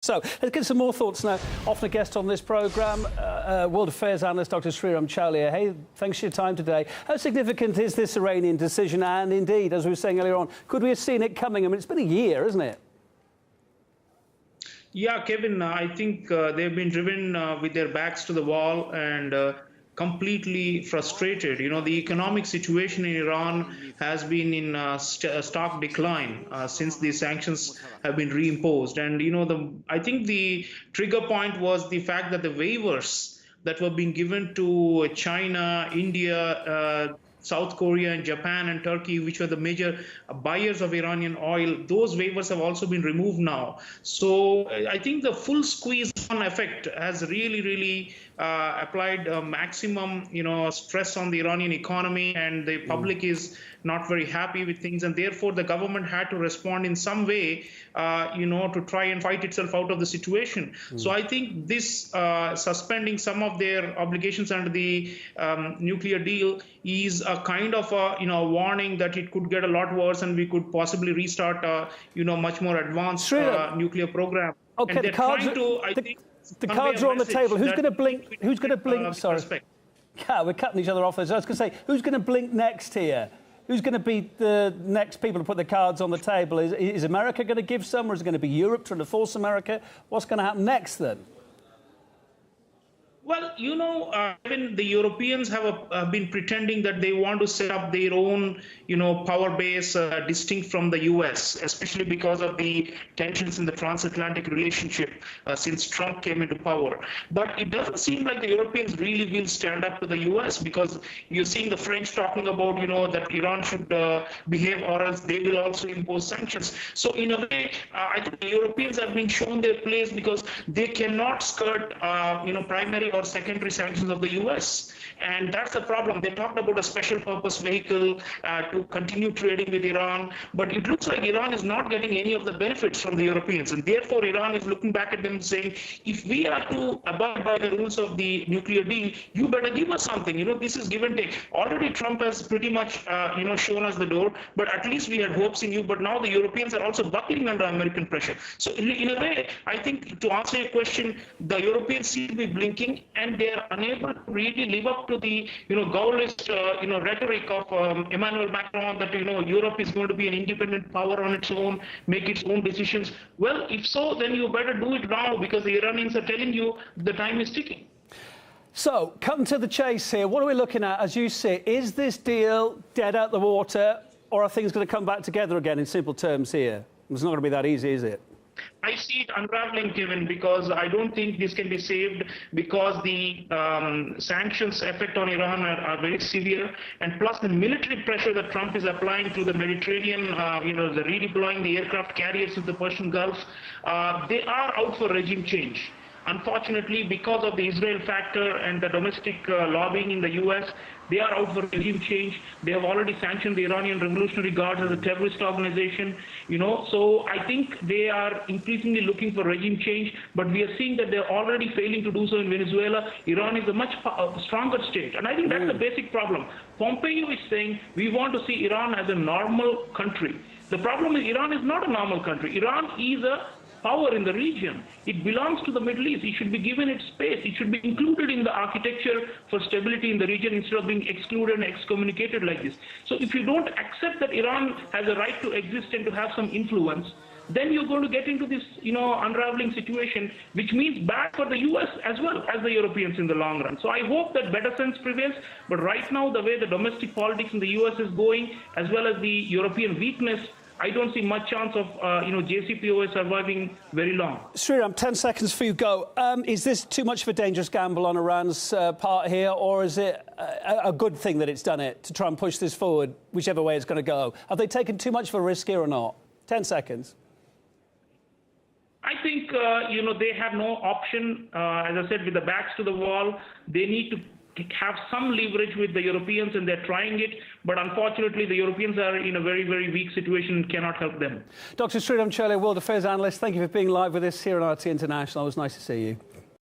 So let's get some more thoughts now. Often a guest on this programme, World Affairs analyst Dr. Sreeram Chaulia. Hey, thanks for your time today. How significant is this Iranian decision? And indeed, as we were saying earlier on, could we have seen it coming? I mean, it's been a year, isn't it? Yeah, Kevin, I think they've been driven with their backs to the wall and completely frustrated. You know, the economic situation in Iran has been in stark decline since the sanctions have been reimposed. And, you know, I think the trigger point was the fact that the waivers that were being given to China, India, South Korea and Japan and Turkey, which were the major buyers of Iranian oil, those waivers have also been removed now. So I think the full squeeze on effect has really applied maximum, stress on the Iranian economy, and the public is not very happy with things, and therefore the government had to respond in some way, to try and fight itself out of the situation. So I think this suspending some of their obligations under the nuclear deal is a kind of a warning that it could get a lot worse, and we could possibly restart much more advanced nuclear program. Okay, and they're trying to, I think, the cards are on the table. Who's going to blink? Who's going to blink? Sorry. Yeah, we're cutting each other off. I was going to say, who's going to blink next here? Who's going to be the next people to put the cards on the table? Is America going to give some, or is it going to be Europe trying to force America? What's going to happen next then? Well, even the Europeans have been pretending that they want to set up their own, power base distinct from the U.S., especially because of the tensions in the transatlantic relationship since Trump came into power. But it doesn't seem like the Europeans really will stand up to the U.S., because you're seeing the French talking about, that Iran should behave, or else they will also impose sanctions. So in a way, I think the Europeans have been shown their place, because they cannot skirt, primary or secondary sanctions of the U.S. And that's the problem. They talked about a special purpose vehicle to continue trading with Iran, but it looks like Iran is not getting any of the benefits from the Europeans. And therefore, Iran is looking back at them saying, if we are to abide by the rules of the nuclear deal, you better give us something. This is give and take. Already Trump has pretty much, shown us the door, but at least we had hopes in you. But now the Europeans are also buckling under American pressure. So in a way, I think, to answer your question, the Europeans seem to be blinking, and they are unable to really live up to the Gaullist rhetoric of Emmanuel Macron that Europe is going to be an independent power on its own, make its own decisions. Well, if so, then you better do it now, because the Iranians are telling you the time is ticking. So, cutting to the chase here, what are we looking at as you see it? Is this deal dead out the water, or are things going to come back together again in simple terms here? It's not going to be that easy, is it? I see it unraveling, Kevin, because I don't think this can be saved, because the sanctions effect on Iran are very severe, and plus the military pressure that Trump is applying to the Mediterranean, the redeploying the aircraft carriers to the Persian Gulf, they are out for regime change. Unfortunately, because of the Israel factor and the domestic lobbying in the U.S., they are out for regime change. They have already sanctioned the Iranian Revolutionary Guards as a terrorist organization, So I think they are increasingly looking for regime change, but we are seeing that they're already failing to do so in Venezuela. Iran is a much stronger state, and I think that's the basic problem. Pompeo is saying we want to see Iran as a normal country. The problem is Iran is not a normal country. Iran is a power in the region. It belongs to the Middle East. It should be given its space. It should be included in the architecture for stability in the region, instead of being excluded and excommunicated like this. So if you don't accept that Iran has a right to exist and to have some influence, then you're going to get into this, unraveling situation, which means bad for the U.S. as well as the Europeans in the long run. So I hope that better sense prevails. But right now, the way the domestic politics in the U.S. is going, as well as the European weakness, I don't see much chance of, JCPOA surviving very long. Sreeram, 10 seconds for you go. Is this too much of a dangerous gamble on Iran's part here, or is it a good thing that it's done it to try and push this forward, whichever way it's going to go? Have they taken too much of a risk here or not? 10 seconds. I think, they have no option. As I said, with the backs to the wall, they need to have some leverage with the Europeans, and they're trying it. But unfortunately, the Europeans are in a very, very weak situation and cannot help them. Dr. Sreeram Chaulia, World Affairs analyst, thank you for being live with us here on RT International. It was nice to see you.